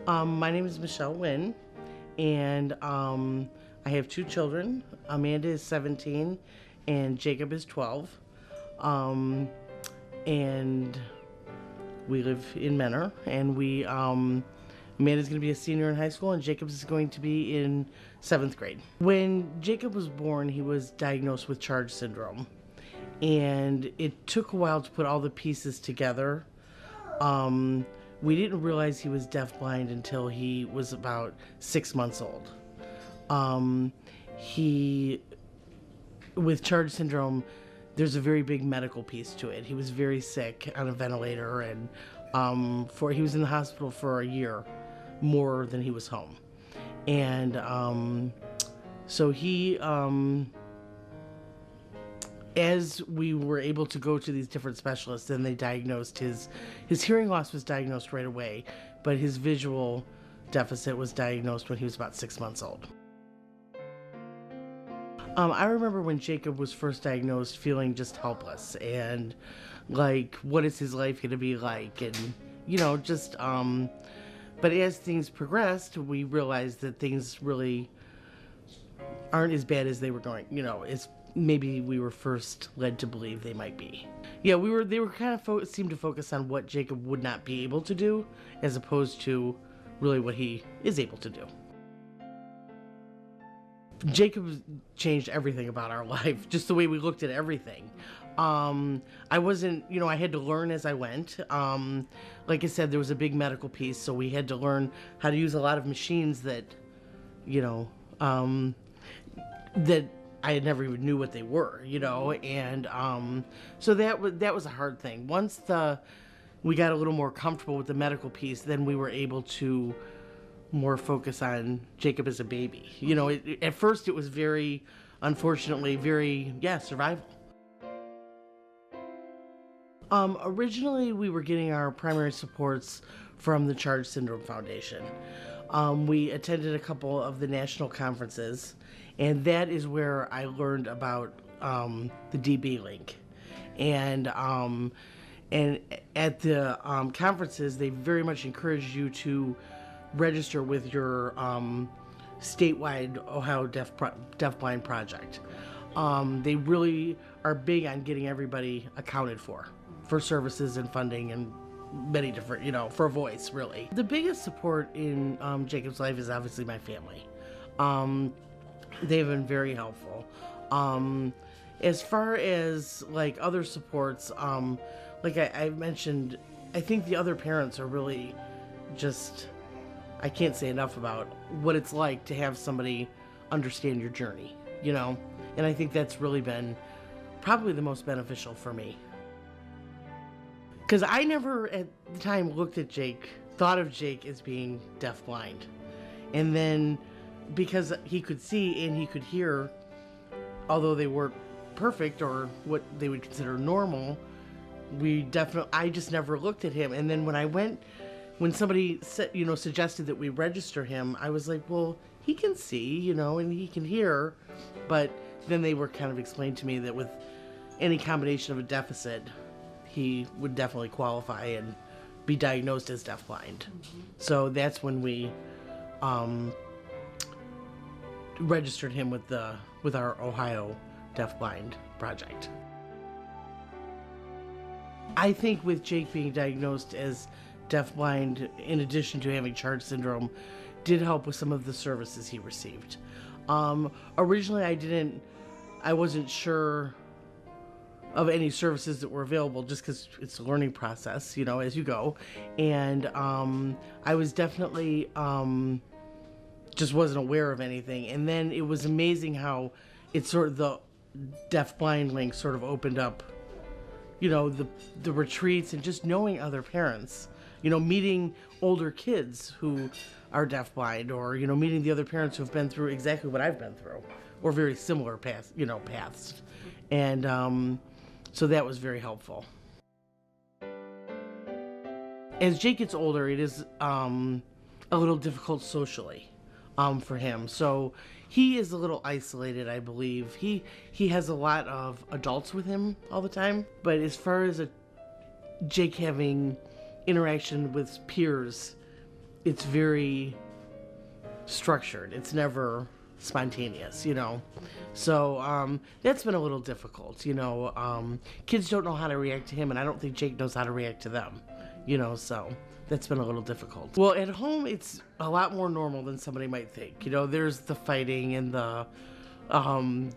My name is Michelle Wynn, and I have two children. Amanda is 17, and Jacob is 12. And we live in Menor, and Amanda's going to be a senior in high school, and Jacob is going to be in 7th grade. When Jacob was born, he was diagnosed with CHARGE syndrome, and it took a while to put all the pieces together. We didn't realize he was deafblind until he was about 6 months old. With CHARGE syndrome, there's a very big medical piece to it. He was very sick on a ventilator, and he was in the hospital for a year, more than he was home. And so as we were able to go to these different specialists, then they diagnosed his hearing loss was diagnosed right away, but his visual deficit was diagnosed when he was about 6 months old. I remember when Jacob was first diagnosed feeling just helpless and like, what is his life going to be like? And, but as things progressed, we realized that things really aren't as bad as they were going, as maybe we were first led to believe they might be. Yeah, they were kind of seemed to focus on what Jacob would not be able to do, as opposed to really what he is able to do. Jacob changed everything about our life, just the way we looked at everything. I wasn't, I had to learn as I went. Like I said, there was a big medical piece, so we had to learn how to use a lot of machines that, that I had never even knew what they were, and so that was a hard thing. Once we got a little more comfortable with the medical piece, then we were able to more focus on Jacob as a baby. At first it was very, unfortunately, survival. Originally we were getting our primary supports from the CHARGE Syndrome Foundation. We attended a couple of the national conferences, and that is where I learned about the DB Link. And at the conferences, they very much encouraged you to register with your statewide Ohio Deafblind Project. They really are big on getting everybody accounted for services and funding and many different, for a voice, really. The biggest support in Jacob's life is obviously my family. They've been very helpful. As far as like other supports, like I mentioned, I think the other parents are really just, I can't say enough about what it's like to have somebody understand your journey, and I think that's really been probably the most beneficial for me. Because I never at the time thought of Jake as being deafblind. And then because he could see and he could hear, although they weren't perfect or what they would consider normal, I just never looked at him. And then when somebody said, suggested that we register him, I was like, well, he can see, and he can hear. But then they were kind of explained to me that with any combination of a deficit, he would definitely qualify and be diagnosed as deafblind. Mm-hmm. So that's when we registered him with our Ohio Deafblind Project. I think with Jake being diagnosed as deafblind, in addition to having CHARGE syndrome, did help with some of the services he received. Originally, I wasn't sure of any services that were available, just because it's a learning process, as you go. And I was definitely just wasn't aware of anything. And then it was amazing how the Deafblind Link sort of opened up, the retreats and just knowing other parents, meeting older kids who are deafblind, or, meeting the other parents who have been through exactly what I've been through, or very similar paths. And so that was very helpful. As Jake gets older, it is a little difficult socially for him. So he is a little isolated, I believe. He has a lot of adults with him all the time. But as far as Jake having interaction with peers, it's very structured. It's never spontaneous, you know. So that's been a little difficult, you know. Kids don't know how to react to him, and I don't think Jake knows how to react to them, you know. So that's been a little difficult. Well, at home, it's a lot more normal than somebody might think. You know, there's the fighting and the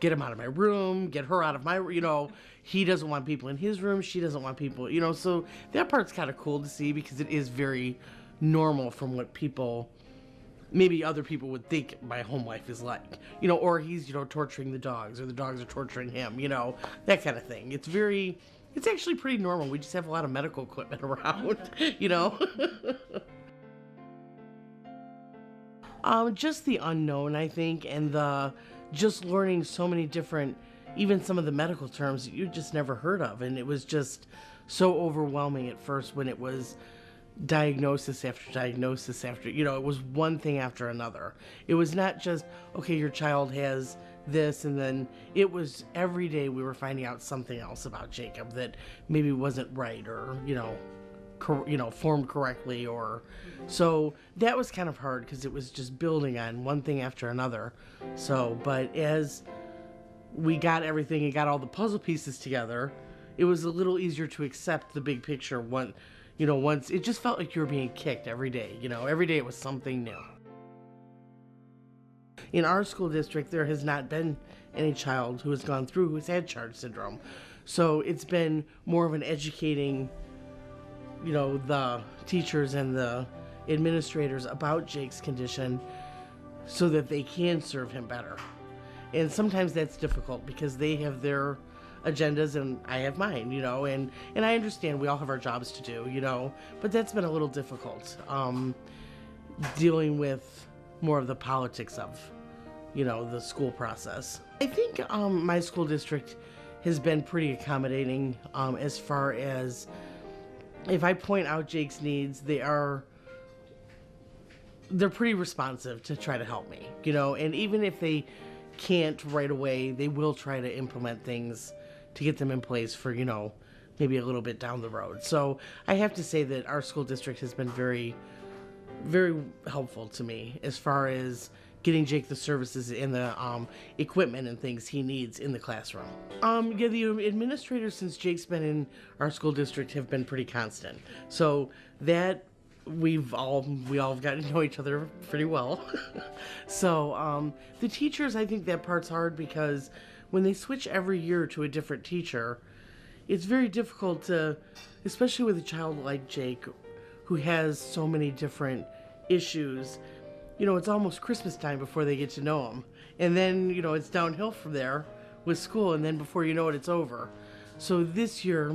get him out of my room, get her out of my, you know, he doesn't want people in his room, she doesn't want people, you know. So that part's kind of cool to see, because it is very normal from what people, maybe other people would think my home life is like, you know, or he's, you know, torturing the dogs, or the dogs are torturing him, you know, that kind of thing. It's actually pretty normal. We just have a lot of medical equipment around, you know. Just the unknown, I think, and the just learning so many different, even some of the medical terms that you just never heard of, and it was just so overwhelming at first when it was diagnosis after diagnosis after, you know, it was one thing after another. It was not just, okay, your child has this, and then it was every day we were finding out something else about Jacob that maybe wasn't right, or, you know, formed correctly, or so that was kind of hard because it was just building on one thing after another. So, but as we got everything and got all the puzzle pieces together, it was a little easier to accept the big picture. Once it just felt like you were being kicked every day. You know, every day it was something new. In our school district, there has not been any child who has gone through who's had CHARGE syndrome. So it's been more of an educating, you know, the teachers and the administrators about Jake's condition so that they can serve him better. And sometimes that's difficult because they have their agendas and I have mine, you know, and I understand we all have our jobs to do, you know, but that's been a little difficult, dealing with more of the politics of, you know, the school process. I think my school district has been pretty accommodating, as far as if I point out Jake's needs, they're pretty responsive to try to help me, you know, and even if they can't right away, they will try to implement things to get them in place for, you know, maybe a little bit down the road. So I have to say that our school district has been very, very helpful to me as far as getting Jake the services and the equipment and things he needs in the classroom. Yeah, the administrators since Jake's been in our school district have been pretty constant. So that we all have gotten to know each other pretty well. So the teachers, I think that part's hard because when they switch every year to a different teacher, it's very difficult to, especially with a child like Jake who has so many different issues. You know, it's almost Christmas time before they get to know him. And then, you know, it's downhill from there with school, and then before you know it, it's over. So this year,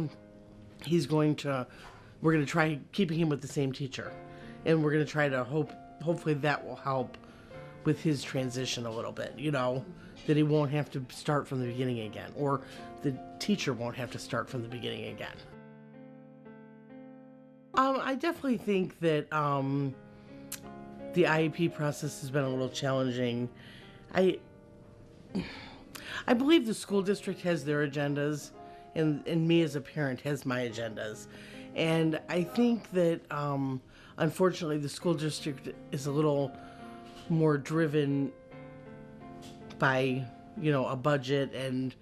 we're going to try keeping him with the same teacher. And we're going to try to hopefully that will help with his transition a little bit, you know, that he won't have to start from the beginning again, or the teacher won't have to start from the beginning again. I definitely think that the IEP process has been a little challenging. I believe the school district has their agendas, and me as a parent has my agendas. And I think that, unfortunately, the school district is a little more driven by, you know, a budget and,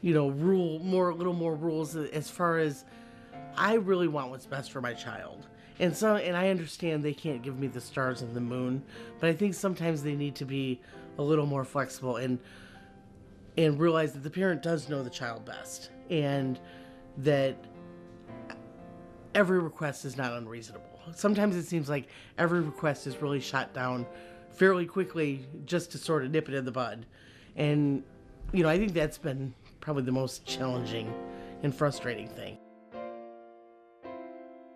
you know, a little more rules as far as I really want what's best for my child. And I understand they can't give me the stars and the moon, but I think sometimes they need to be a little more flexible and realize that the parent does know the child best, and that every request is not unreasonable. Sometimes it seems like every request is really shot down fairly quickly just to sort of nip it in the bud. And, you know, I think that's been probably the most challenging and frustrating thing.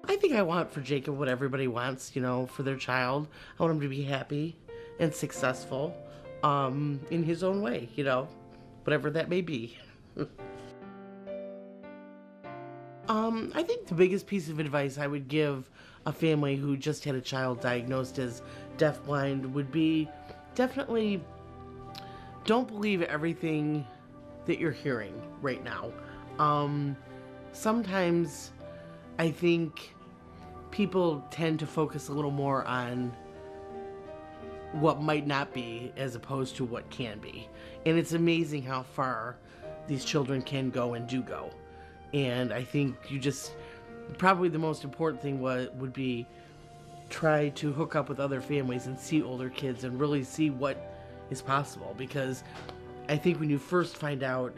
I think I want for Jacob what everybody wants, you know, for their child. I want him to be happy and successful, in his own way, you know, whatever that may be. I think the biggest piece of advice I would give a family who just had a child diagnosed as deafblind would be definitely don't believe everything that you're hearing right now. Sometimes I think people tend to focus a little more on what might not be as opposed to what can be. And it's amazing how far these children can go and do go. And I think probably the most important thing would be try to hook up with other families and see older kids and really see what is possible. Because I think when you first find out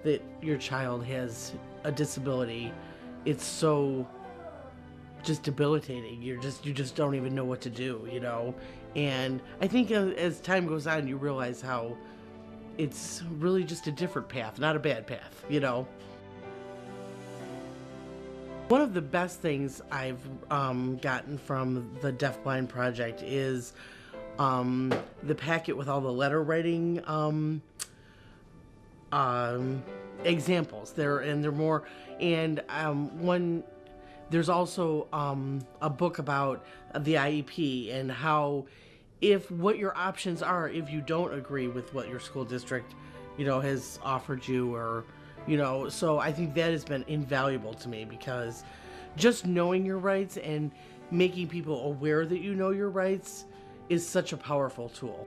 that your child has a disability, it's so just debilitating. You just don't even know what to do, you know. And I think as time goes on, you realize how it's really just a different path, not a bad path, you know. One of the best things I've gotten from the Deafblind Project is the packet with all the letter writing examples. They're more, and there's also a book about the IEP and how what your options are if you don't agree with what your school district, you know, has offered you, or, you know. So I think that has been invaluable to me, because just knowing your rights and making people aware that you know your rights is such a powerful tool.